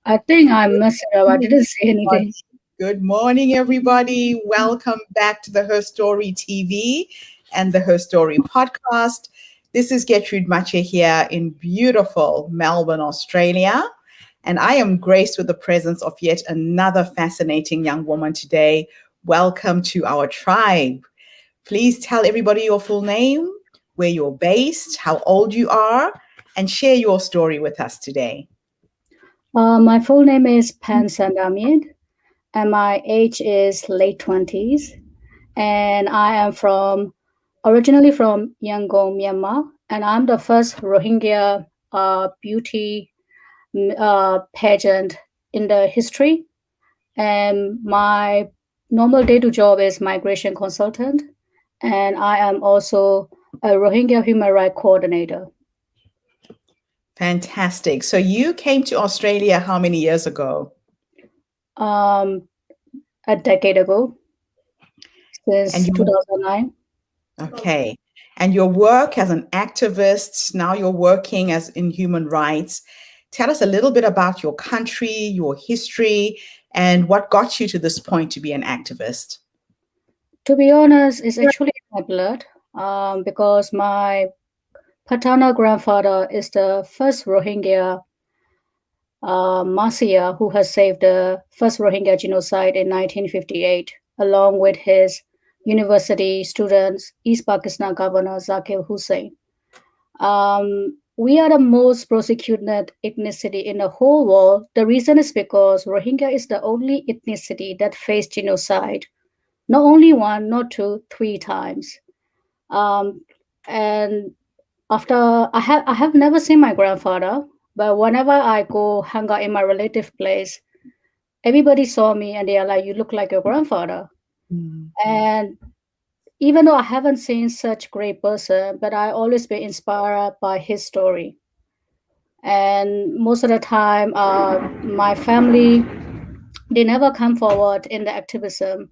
I think I messed it up. I didn't say anything. Good morning, everybody. Welcome back to the Her Story TV and the Her Story podcast. This is Getrude Matshe here in beautiful Melbourne, Australia. And I am graced with the presence of yet another fascinating young woman today. Welcome to our tribe. Please tell everybody your full name, where you're based, how old you are, and share your story with us today. My full name is Sandar, and my age is late 20s. And I am originally from Yangon, Myanmar, and I'm the first Rohingya beauty pageant in the history. And my normal day-to job is migration consultant, and I am also a Rohingya human rights coordinator. Fantastic. So you came to Australia how many years ago? Um, a decade ago, And since you 2009. okay. And your work as an activist, now you're working as in human rights. Tell us a little bit about your country, your history, and what got you to this point to be an activist. To be honest, it's actually my blood, because my paternal grandfather is the first Rohingya Matshe who has saved the first Rohingya genocide in 1958, along with his university students, East Pakistan Governor Zakir Hussain. We are the most persecuted ethnicity in the whole world. The reason is because Rohingya is the only ethnicity that faced genocide, not only one, not two, three times. Um, and after I have never seen my grandfather, but whenever I go hang out in my relative place, everybody saw me and they are like, "You look like your grandfather." Mm. And even though I haven't seen such great person, but I always been inspired by his story. And most of the time, my family they never come forward in the activism.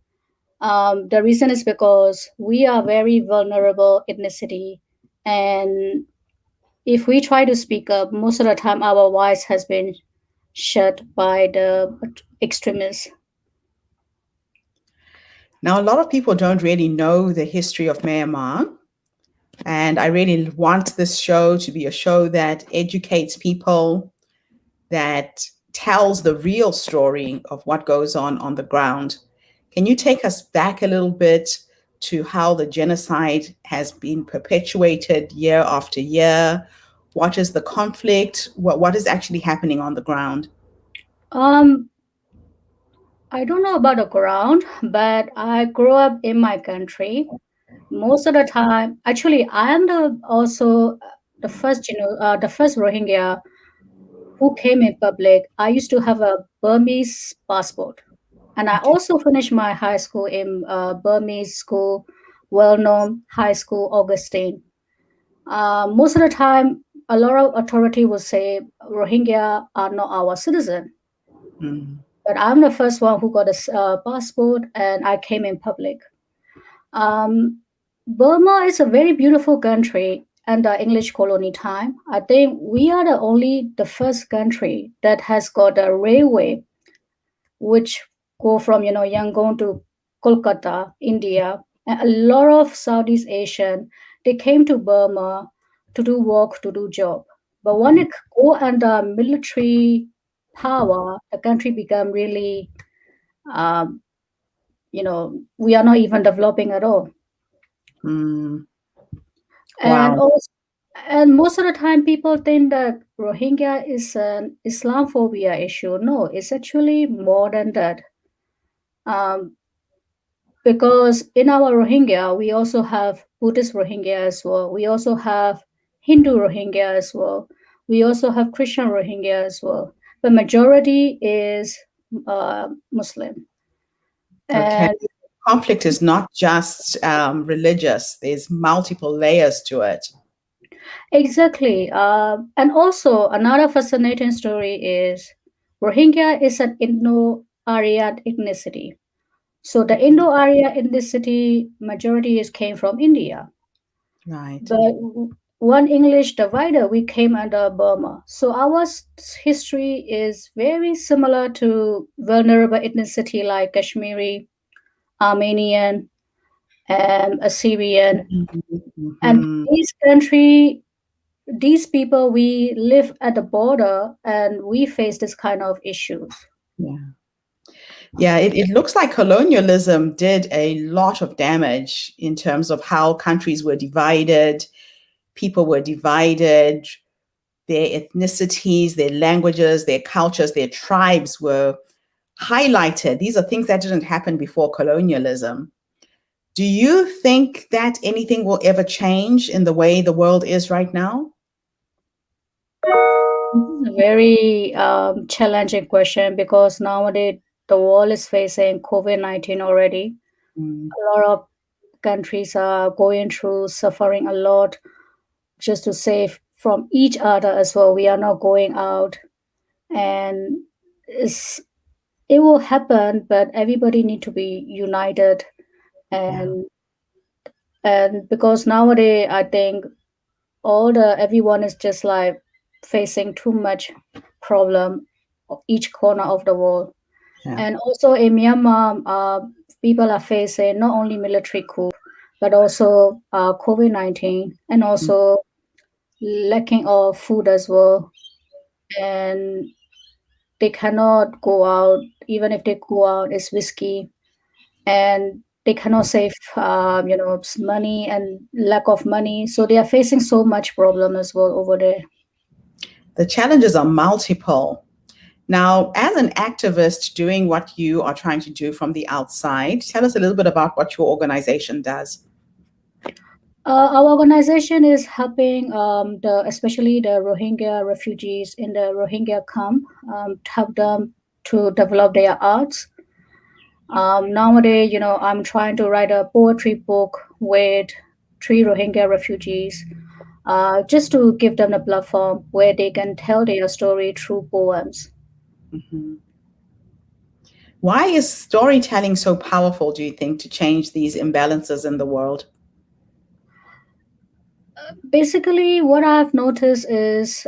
The reason is because we are very vulnerable ethnicity, and if we try to speak up, most of the time our voice has been shut by the extremists. Now, a lot of people don't really know the history of Myanmar, and I really want this show to be a show that educates people, that tells the real story of what goes on the ground. Can you take us back a little bit to how the genocide has been perpetuated year after year? What is the conflict? What is actually happening on the ground? Um, I don't know about the ground, but I grew up in my country. Most of the time, actually, I am the also the first, the first Rohingya who came in public. I used to have a Burmese passport, and I Okay. also finished my high school in Burmese school, well-known high school, Augustine. Most of the time, a lot of authority will say Rohingya are not our citizen. Mm. But I'm the first one who got a passport, and I came in public. Um, Burma is a very beautiful country under English colony time. I think we are the first country that has got a railway which go from Yangon to Kolkata, India. And a lot of Southeast Asian they came to Burma to do work, to do job. But when it go under military power, the country become really, um, we are not even developing at all. Mm. And Wow. also, and most of the time, people think that Rohingya is an Islamophobia issue. No, it's actually more than that. Um, because in our Rohingya, we also have Buddhist Rohingya as well. We also have Hindu Rohingya as well. We also have Christian Rohingya as well. The majority is Muslim. Okay. And Conflict is not just religious, there's multiple layers to it. exactly. And also, another fascinating story is Rohingya is an Indo-Aryan ethnicity. So the Indo-Aryan ethnicity majority is came from India. Right. But one English divider, we came under Burma. So our history is very similar to vulnerable ethnicity like Kashmiri, Armenian, and Assyrian. And Mhm. these country, these people, we live at the border and we face this kind of issues. Yeah. Yeah, it looks like colonialism did a lot of damage in terms of how countries were divided, people were divided, their ethnicities, their languages, their cultures, their tribes were highlighted. These are things that didn't happen before colonialism. Do you think that anything will ever change in the way the world is right now? This is a very challenging question because nowadays the world is facing COVID-19 already. Mm, A lot of countries are going through suffering a lot just to save from each other as well. We are not going out, and it's, it will happen, but everybody need to be united. yeah, And because nowadays I think all the everyone is just like facing too much problem of each corner of the world. yeah. And also in Myanmar, people are facing not only military coup, but also COVID-19, and Mm, also lacking of food as well. And they cannot go out. Even if they go out, it's risky, and they cannot save, money and lack of money. So they are facing so much problem as well over there. The challenges are multiple. Now, as an activist doing what you are trying to do from the outside, tell us a little bit about what your organization does. Our organization is helping especially the Rohingya refugees in the Rohingya camp, to help them to develop their arts. Nowadays, I'm trying to write a poetry book with three Rohingya refugees, just to give them a platform where they can tell their story through poems. Mhm. Why is storytelling so powerful, do you think, to change these imbalances in the world? Basically, what I've noticed is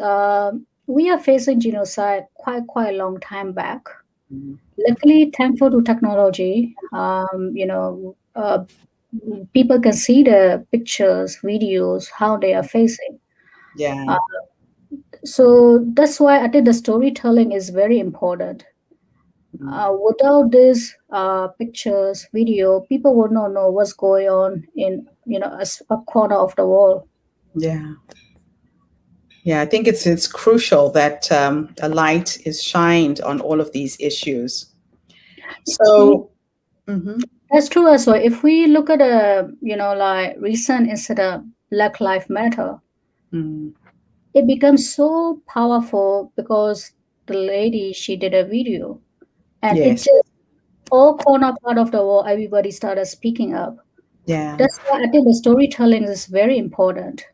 we are facing genocide quite a long time back. Mm, Luckily, thankful to technology, people can see the pictures, videos, how they are facing. yeah. Uh, so that's why I think the storytelling is very important. Mm, Without this pictures, video, people would not know what's going on in a corner of the world. yeah. Yeah, I think it's crucial that a light is shined on all of these issues. Ye- So, mhm, That's true as well. If we look at a like recent incident, Black Lives Matter, mm, it becomes so powerful because the lady she did a video, and it yes, just all corner part of the world everybody started speaking up. yeah. That's why I think the storytelling is very important.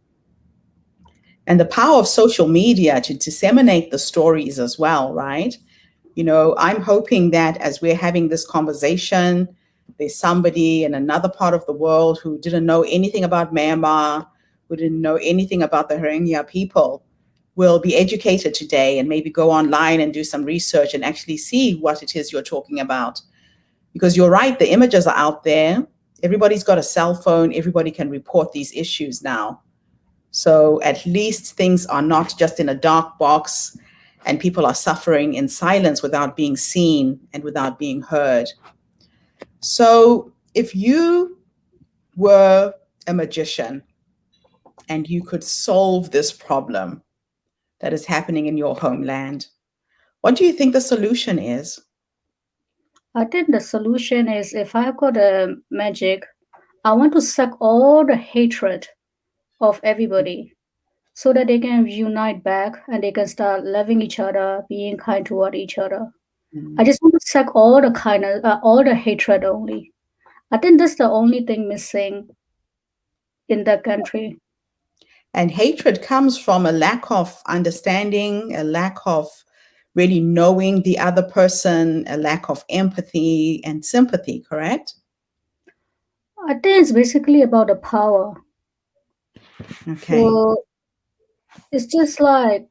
And the power of social media to disseminate the stories as well, right? I'm hoping that as we're having this conversation, there's somebody in another part of the world who didn't know anything about Myanmar, who didn't know anything about the Rohingya people, will be educated today and maybe go online and do some research and actually see what it is you're talking about. Because you're right, the images are out there. Everybody's got a cell phone, everybody can report these issues now. So at least things are not just in a dark box and people are suffering in silence without being seen and without being heard. So if you were a magician and you could solve this problem that is happening in your homeland, what do you think the solution is? I think the solution is if I've got a magic, I want to suck all the hatred of everybody so that they can unite back and they can start loving each other, being kind toward each other. I Mm. just want to suck all the kindness, all the hatred only. I think that's the only thing missing in the country. And hatred comes from a lack of understanding, a lack of really knowing the other person, a lack of empathy and sympathy, correct? I think it's basically about the power. Okay. So it's just like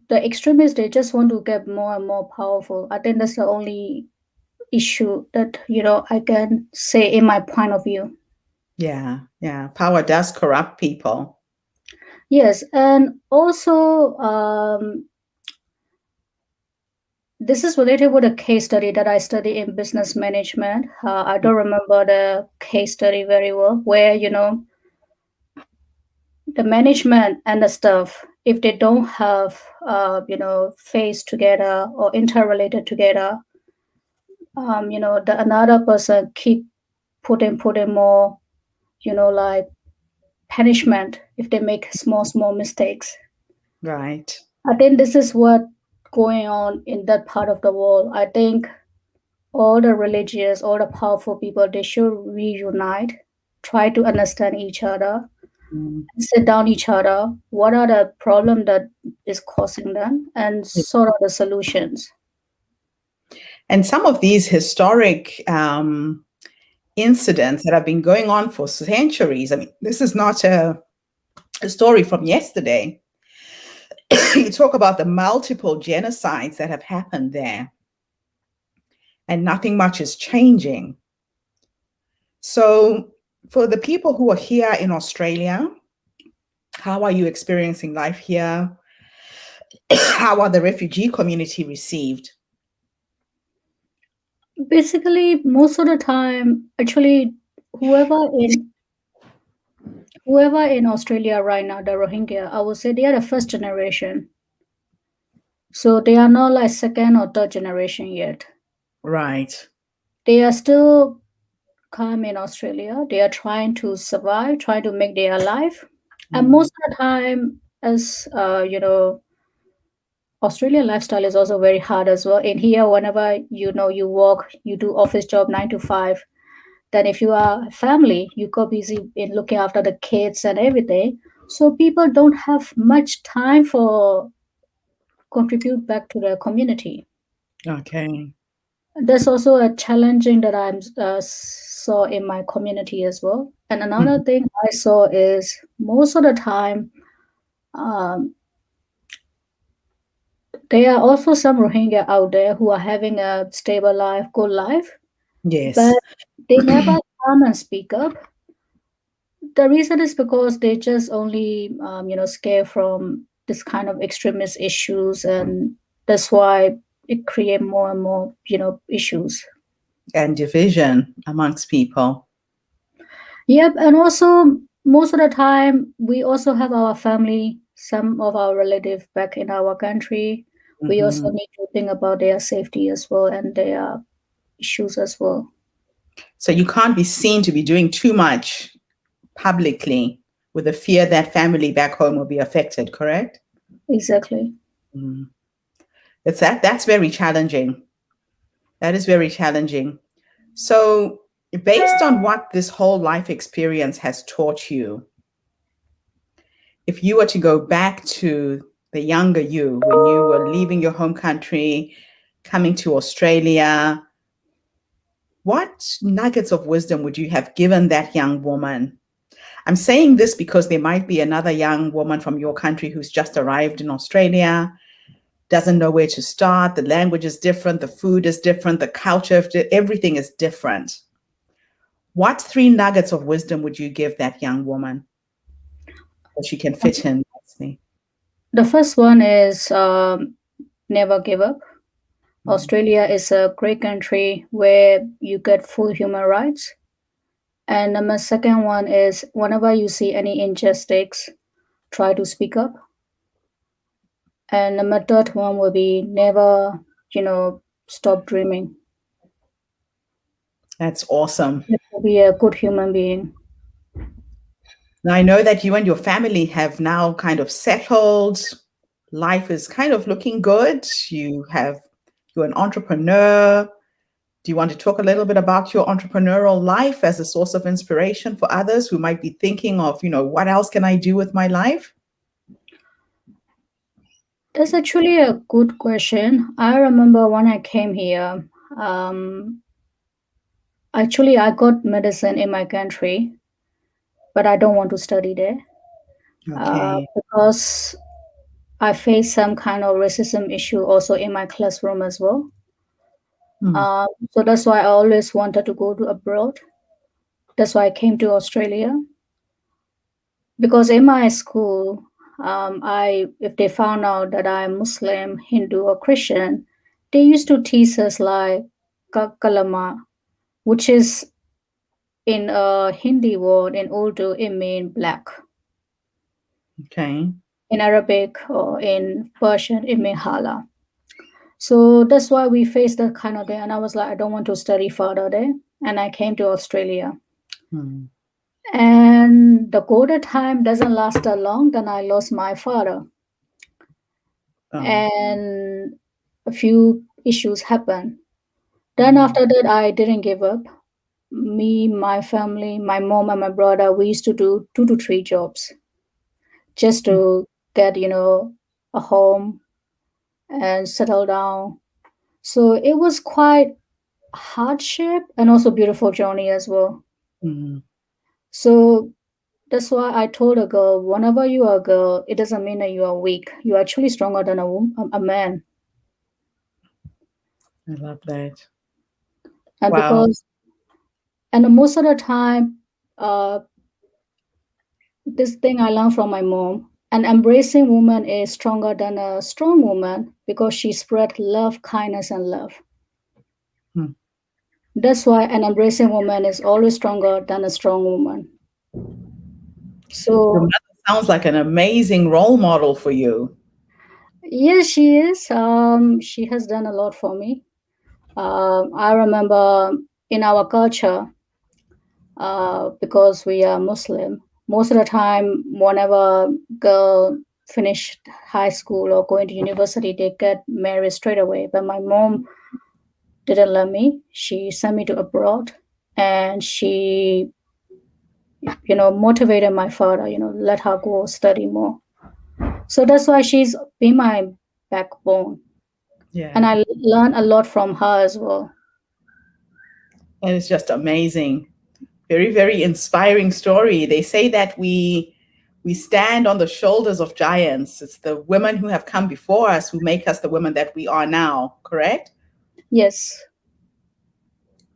the extremists, they just want to get more and more powerful. I think that's the only issue that, I can say in my point of view. Yeah. Yeah. Power does corrupt people. Yes, and also this is related with a case study that I study in business management. I don't remember the case study very well, where the management and the staff, if they don't have face together or interrelated together, the another person keep putting more, like punishment if they make small mistakes. Right. I think this is what going on in that part of the world. I think all the religious, all the powerful people, they should reunite, try to understand each other, Mm. sit down each other. What are the problem that is causing them, and sort of the solutions. And some of these historic incidents that have been going on for centuries. I mean, this is not a story from yesterday. You talk about the multiple genocides that have happened there, and nothing much is changing. So, for the people who are here in Australia, how are you experiencing life here? How are the refugee community received? Basically, most of the time, actually, whoever in whoever in Australia right now, the Rohingya, I would say they are the first generation. So they are not like second or third generation yet. Right. They are still come in Australia. They are trying to survive, trying to make their life. And Mm. most of the time, as Australian lifestyle is also very hard as well. In here, whenever you work, you do office job 9 to 5. Then if you are a family, you go busy in looking after the kids and everything. So people don't have much time for contribute back to the community. Okay. There's also a challenging that I saw in my community as well. And another Mhm. thing I saw is most of the time, um, there are also some Rohingya out there who are having a stable life, good life, but Yes. they never come and speak up. The reason is because they just only, scared from this kind of extremist issues, and that's why it create more and more, issues. And division amongst people. Yep, and also most of the time we also have our family, some of our relatives back in our country. We also Mhm. need to think about their safety as well and their issues as well. So you can't be seen to be doing too much publicly with the fear that family back home will be affected, correct? Exactly. Mm. That's very challenging. That is very challenging. So based on what this whole life experience has taught you, if you were to go back to the younger you when you were leaving your home country, coming to Australia, what nuggets of wisdom would you have given that young woman? I'm saying this because there might be another young woman from your country who's just arrived in Australia, doesn't know where to start. The language is different, the food is different, the culture, everything is different. What three nuggets of wisdom would you give that young woman so she can fit in nicely? The first one is never give up. Mm. Australia is a great country where you get full human rights. And number second one is whenever you see any injustice, try to speak up. And number third one will be never, stop dreaming. That's awesome. You have to be a good human being. Now, I know that you and your family have now kind of settled. Life is kind of looking good. You're an entrepreneur. Do you want to talk a little bit about your entrepreneurial life as a source of inspiration for others who might be thinking of, what else can I do with my life? That's actually a good question. I remember when I came here, um, actually, I got medicine in my country. but I don't want to study there Okay. because I face some kind of racism issue also in my classroom as well. Hmm. So that's why I always wanted to go to abroad. That's why I came to Australia. Because in my school, I if they found out that I'm Muslim, Hindu, or Christian, they used to tease us like kalama, which is in a Hindi word in Urdu, it means black. Okay. In Arabic or in Persian, it means hala. So that's why we faced that kind of thing. And I was like, I don't want to study further there. And I came to Australia. Hmm. And the golden time doesn't last that long. Then I lost my father. Oh. And a few issues happened. Then Hmm. after that, I didn't give up. Me, my family, my mom, and my brother, we used to do 2 to 3 jobs just to get, a home and settle down. So it was quite hardship and also beautiful journey as well. Hmm. So that's why I told a girl, whenever you are a girl, it doesn't mean that you are weak. You are actually stronger than a man. I love that. And Wow. because, and most of the time, uh, this thing I learned from my mom, an embracing woman is stronger than a strong woman because she spread love, kindness, and love. Hmm. That's why an embracing woman is always stronger than a strong woman. Your So mother sounds like an amazing role model for you. yes, she is. She has done a lot for me. I remember in our culture, because we are Muslim, most of the time, whenever girl finished high school or going to university, they get married straight away. But my mom didn't let me. She sent me to abroad, and she, motivated my father. Let her go study more. So that's why she's been my backbone, and Yeah. I learned a lot from her as well. And it's just amazing. Very, very inspiring story. They say that we stand on the shoulders of giants. It's the women who have come before us who make us the women that we are now, correct? Yes.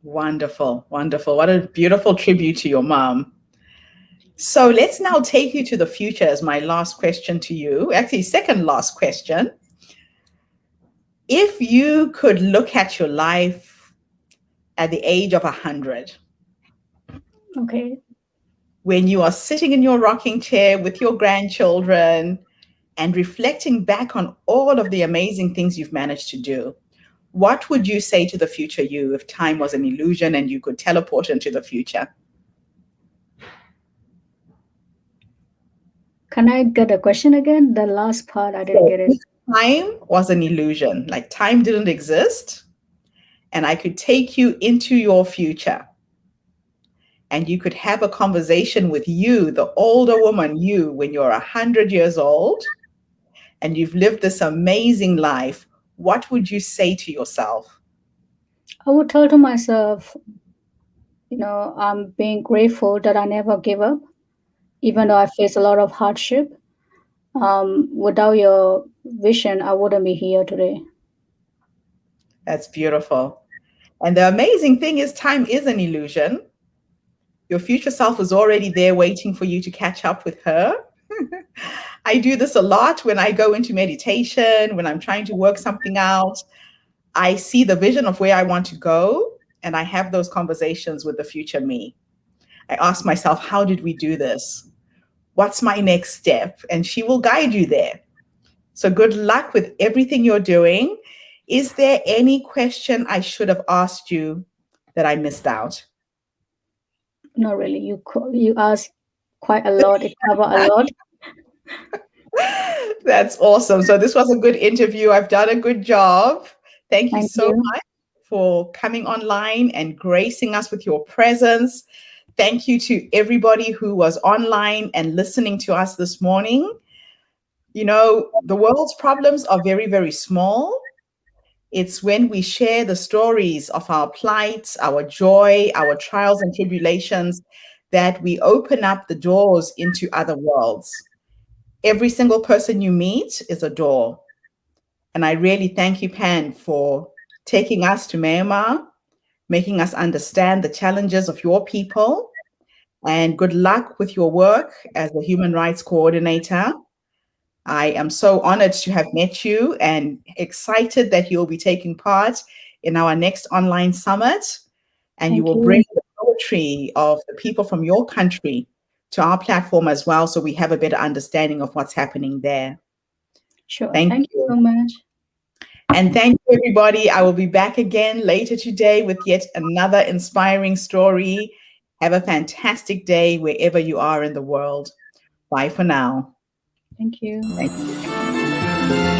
Wonderful, wonderful. What a beautiful tribute to your mom. So let's now take you to the future as my last question to you. Actually, second last question. If you could look at your life at the age of 100, Okay. when you are sitting in your rocking chair with your grandchildren and reflecting back on all of the amazing things you've managed to do, what would you say to the future you if time was an illusion and you could teleport into the future? Can I get a question again? The last part, I didn't So get it. if time was an illusion, like time didn't exist, and I could take you into your future and you could have a conversation with you, the older woman, you, when you're 100 years old and you've lived this amazing life, what would you say to yourself? I would tell to myself, I'm being grateful that I never gave up, even though I faced a lot of hardship. Without your vision, I wouldn't be here today. That's beautiful. And the amazing thing is, time is an illusion. Your future self is already there waiting for you to catch up with her. I do this a lot when I go into meditation, when I'm trying to work something out. I see the vision of where I want to go, and I have those conversations with the future me. I ask myself, how did we do this? What's my next step? And she will guide you there. So good luck with everything you're doing. Is there any question I should have asked you that I missed out? Not really. You ask quite a lot. It cover a lot. That's awesome. So this was a good interview. I've done a good job. Thank you Thank so you. much for coming online and gracing us with your presence. Thank you to everybody who was online and listening to us this morning. You know, the world's problems are very, very small. It's when we share the stories of our plights, our joy, our trials and tribulations that we open up the doors into other worlds. Every single person you meet is a door. And I really thank you, Pan, for taking us to Myanmar, making us understand the challenges of your people. And good luck with your work as a human rights coordinator. I am so honored to have met you and excited that you'll be taking part in our next online summit. And you Thank will bring you. the poetry of the people from your country to our platform as well, so we have a better understanding of what's happening there. Sure. Thank Thank you you. so much. And thank you, everybody. I will be back again later today with yet another inspiring story. Have a fantastic day wherever you are in the world. Bye for now. Thank you. Thank you.